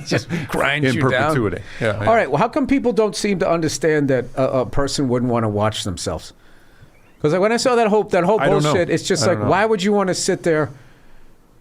just grinds in you down. perpetuity. Yeah, All right. Well, how come people don't seem to understand that a person wouldn't want to watch themselves? Because like, when I saw that whole bullshit, it's just like, why would you want to sit there?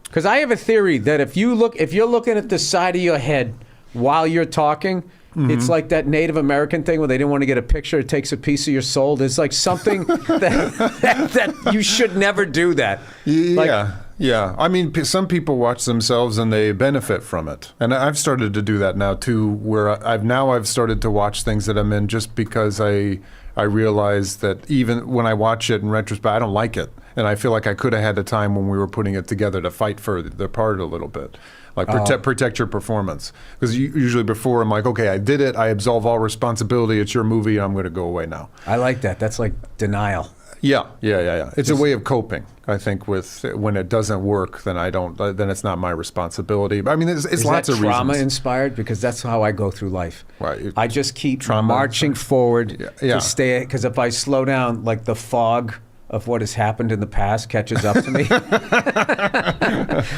Because I have a theory that if you're looking at the side of your head while you're talking, it's like that Native American thing where they didn't want to get a picture. It takes a piece of your soul. There's like something that you should never do that. Yeah. I mean, some people watch themselves and they benefit from it. And I've started to do that now too, where I've started to watch things that I'm in just because I realize that even when I watch it in retrospect, I don't like it. And I feel like I could have had a time when we were putting it together to fight for the part a little bit. Like protect your performance. Because usually before I'm like, okay, I did it. I absolve all responsibility. It's your movie. I'm going to go away now. I like that. That's like denial. Yeah. It's a way of coping. I think with when it doesn't work, then then it's not my responsibility. I mean, it's lots of reasons. Is that trauma inspired? Because that's how I go through life. Right. I just keep marching forward to stay. Because if I slow down, like the fog of what has happened in the past catches up to me.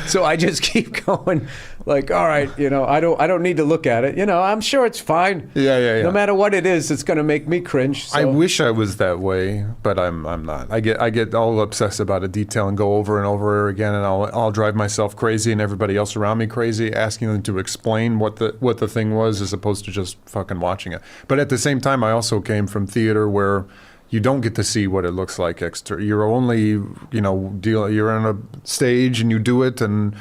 So I just keep going, like, all right, I don't need to look at it. I'm sure it's fine. Yeah. No matter what it is, it's going to make me cringe. So. I wish I was that way, but I'm not. I get all obsessed about a detail and go over and over again, and I'll drive myself crazy and everybody else around me crazy, asking them to explain what the thing was as opposed to just fucking watching it. But at the same time, I also came from theater where you don't get to see what it looks like extra. You're only, you're on a stage and you do it, and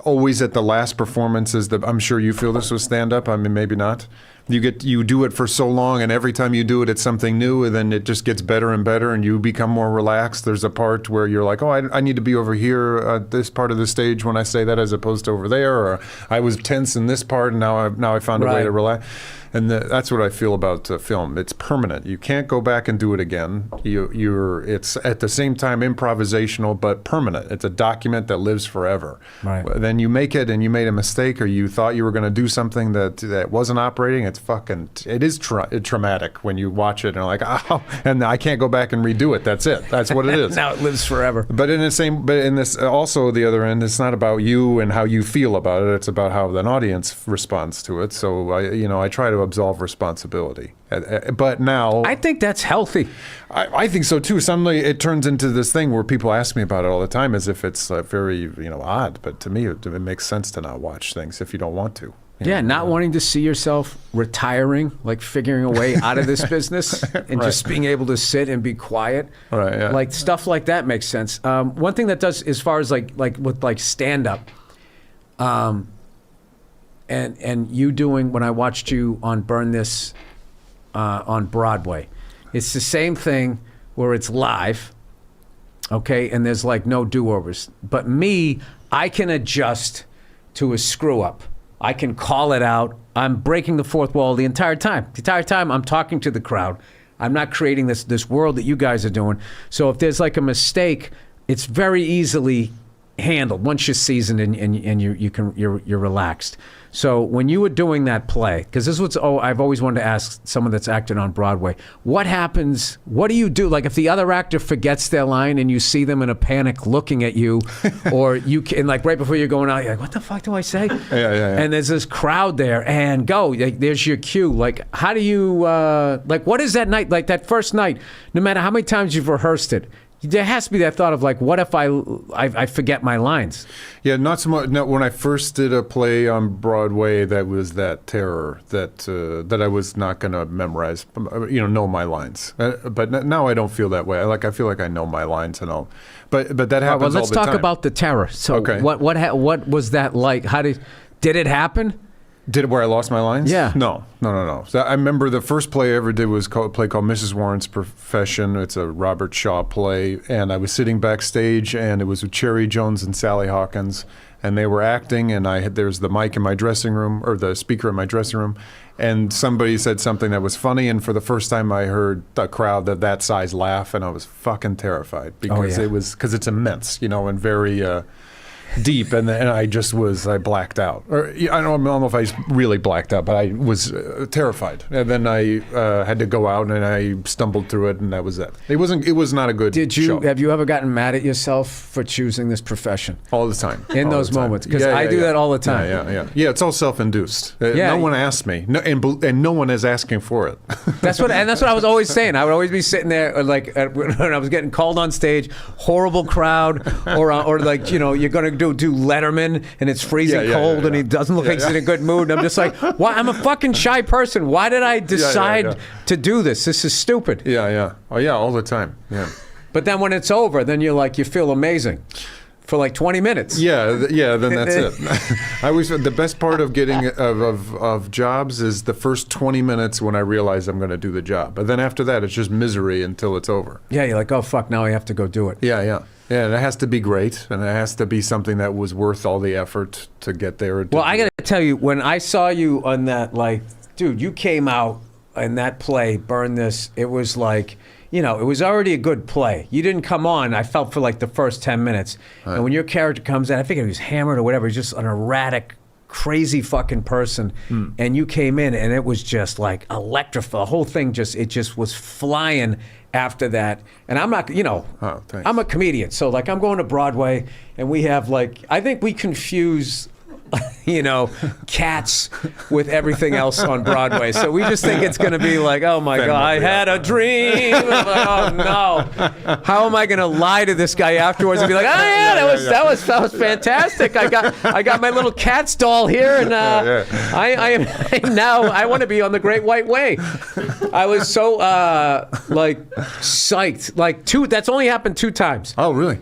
always at the last performance is I'm sure you feel this with stand-up. I mean, maybe not. You do it for so long, and every time you do it, it's something new, and then it just gets better and better, and you become more relaxed. There's a part where you're like, oh, I need to be over here at this part of the stage when I say that, as opposed to over there, or I was tense in this part, and now I found a way to relax. And that's what I feel about film. It's permanent. You can't go back and do it again. It's at the same time improvisational, but permanent. It's a document that lives forever. Right. Then you make it and you made a mistake, or you thought you were going to do something that wasn't operating. It is traumatic when you watch it and you're like, oh, and I can't go back and redo it. That's it. That's what it is. Now it lives forever. But in this also the other end, it's not about you and how you feel about it. It's about how an audience responds to it. So I try to absolve responsibility. But now I think that's healthy. I think so too. Suddenly it turns into this thing where people ask me about it all the time as if it's very odd. But to me, it makes sense to not watch things if you don't want to. Not wanting to see yourself retiring, like figuring a way out of this business and just being able to sit and be quiet. Right, yeah. Like stuff like that makes sense. One thing that does, as far as like with stand up, and you doing when I watched you on Burn This on Broadway, it's the same thing where it's live, okay, and there's like no do-overs. But me, I can adjust to a screw up. I can call it out. I'm breaking the fourth wall the entire time. The entire time I'm talking to the crowd. I'm not creating this world that you guys are doing. So if there's like a mistake, it's very easily handled once you're seasoned and you're relaxed. So when you were doing that play, because this was I've always wanted to ask someone that's acted on Broadway, what happens? What do you do? Like if the other actor forgets their line and you see them in a panic looking at you, or you can, like right before you're going out, you're like, what the fuck do I say? Yeah. And there's this crowd there, and go. Like, there's your cue. Like how do you like what is that night? Like that first night, no matter how many times you've rehearsed it. There has to be that thought of like, what if I forget my lines? Yeah, not so much. No, when I first did a play on Broadway, that was that terror that I was not going to memorize, know my lines. But now I don't feel that way. I feel like I know my lines and all. But that happens all the time. Well, let's talk about the terror. So okay. What was that like? Did it happen? Did it where I lost my lines? Yeah. No. So I remember the first play I ever did was a play called Mrs. Warren's Profession. It's a Robert Shaw play. And I was sitting backstage, and it was with Cherry Jones and Sally Hawkins. And they were acting, and there's the mic in my dressing room, or the speaker in my dressing room. And somebody said something that was funny. And for the first time, I heard a crowd that size laugh. And I was fucking terrified because it's immense, and very... deep, and I blacked out. Or I don't know if I really blacked out, but I was terrified. And then I had to go out, and I stumbled through it, and that was it. It was not a good show. Have you ever gotten mad at yourself for choosing this profession? All the time. In those moments, because I do that all the time. Yeah, it's all self-induced. No one asked me, and no one is asking for it. That's what I was always saying. I would always be sitting there, like when I was getting called on stage, horrible crowd, or like you're gonna do Letterman, and it's freezing cold, and he doesn't look like he's in a good mood. And I'm just like, why? I'm a fucking shy person. Why did I decide to do this? This is stupid. Oh yeah, all the time. Yeah. But then when it's over, then you're like, you feel amazing. For like 20 minutes. Then that's it. I always the best part of getting of jobs is the first 20 minutes when I realize I'm going to do the job. But then after that, it's just misery until it's over. Yeah, you're like, oh fuck, now I have to go do it. Yeah, and it has to be great, and it has to be something that was worth all the effort to get there. Well, I got to tell you, when I saw you on that, like, dude, you came out in that play, Burn This. It was like, it was already a good play. You didn't come on, I felt, for like the first 10 minutes. Right. And when your character comes in, I think he was hammered or whatever, he's just an erratic, crazy fucking person. And you came in, and it was just like electrifying. The whole thing just was flying after that. And I'm not, I'm a comedian. So like I'm going to Broadway, and we have like, I think we confuse Cats with everything else on Broadway. So we just think it's going to be like, oh my God, I had a dream. I'm like, oh no. How am I going to lie to this guy afterwards and be like, oh yeah, that was fantastic. I got my little Cats doll here, and I want to be on the Great White Way. I was so like psyched. Like that's only happened 2 times. Oh really?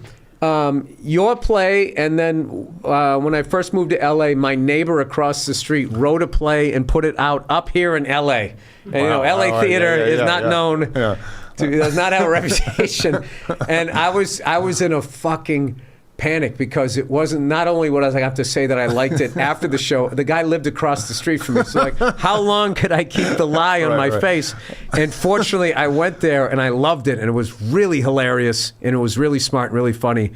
Your play, and then when I first moved to LA, my neighbor across the street wrote a play and put it out up here in LA. And LA theater is not known does not have a reputation. And I was in a fucking panic, because it wasn't, not only would I have to say that I liked it after the show, the guy lived across the street from me. So like, how long could I keep the lie on my face? And fortunately, I went there and I loved it, and it was really hilarious, and it was really smart, really funny.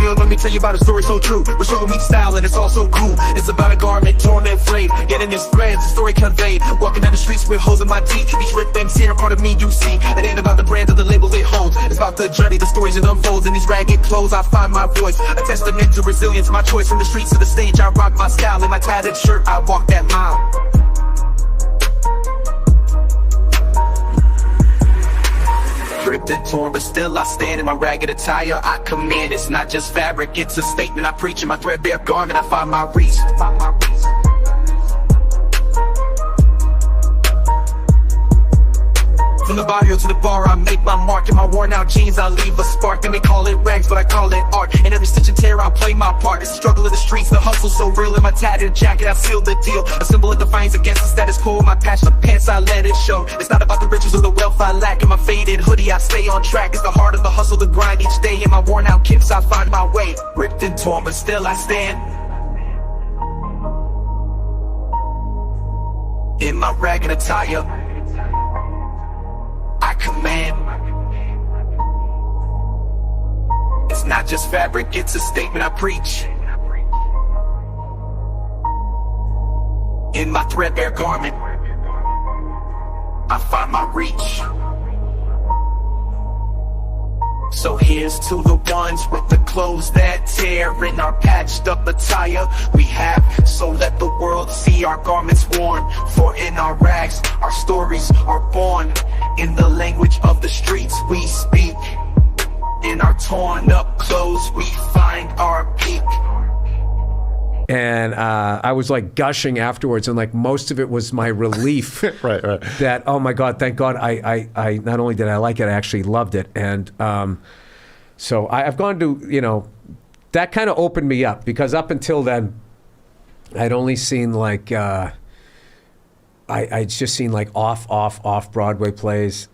Let me tell you about a story so true. We're showing me style, and it's all so cool. It's about a garment torn and frayed, getting his threads, the story conveyed. Walking down the streets with holes in my teeth. These ripped things here, part of me you see. It ain't about the brand or the label it holds. It's about the journey, the stories it unfolds. In these ragged clothes, I find my voice. A testament to resilience, my choice. From the streets to the stage, I rock my style. In my tattered shirt, I walk that mile. Ripped and torn, but still I stand in my ragged attire. I command, it's not just fabric, it's a statement I preach. In my threadbare garment, I find my reach. From the barrio to the bar, I make my mark. In my worn out jeans, I leave a spark. They may call it rags, but I call it art. In every stitch and tear, I play my part. It's the struggle of the streets, the hustle so real. In my tattered jacket, I seal the deal. A symbol of defiance against the status quo. My passion of pants, I let it show. It's not about the riches or the wealth I lack. In my faded hoodie, I stay on track. It's the heart of the hustle, the grind each day. In my worn out kicks, I find my way. Ripped and torn, but still I stand. In my ragged attire, I command. It's not just fabric, it's a statement I preach. In my threadbare garment, I find my reach. So here's to the ones with the clothes that tear. In our patched up attire we have, so let the world see our garments worn. For in our rags, our stories are born. In the language of the streets we speak. In our torn up clothes we find our peak. And I was like gushing afterwards, and like most of it was my relief. right. That, oh my God, thank God, I not only did I like it, I actually loved it. And so I've gone to, that kind of opened me up, because up until then, I'd only seen like, I'd just seen like off Broadway plays.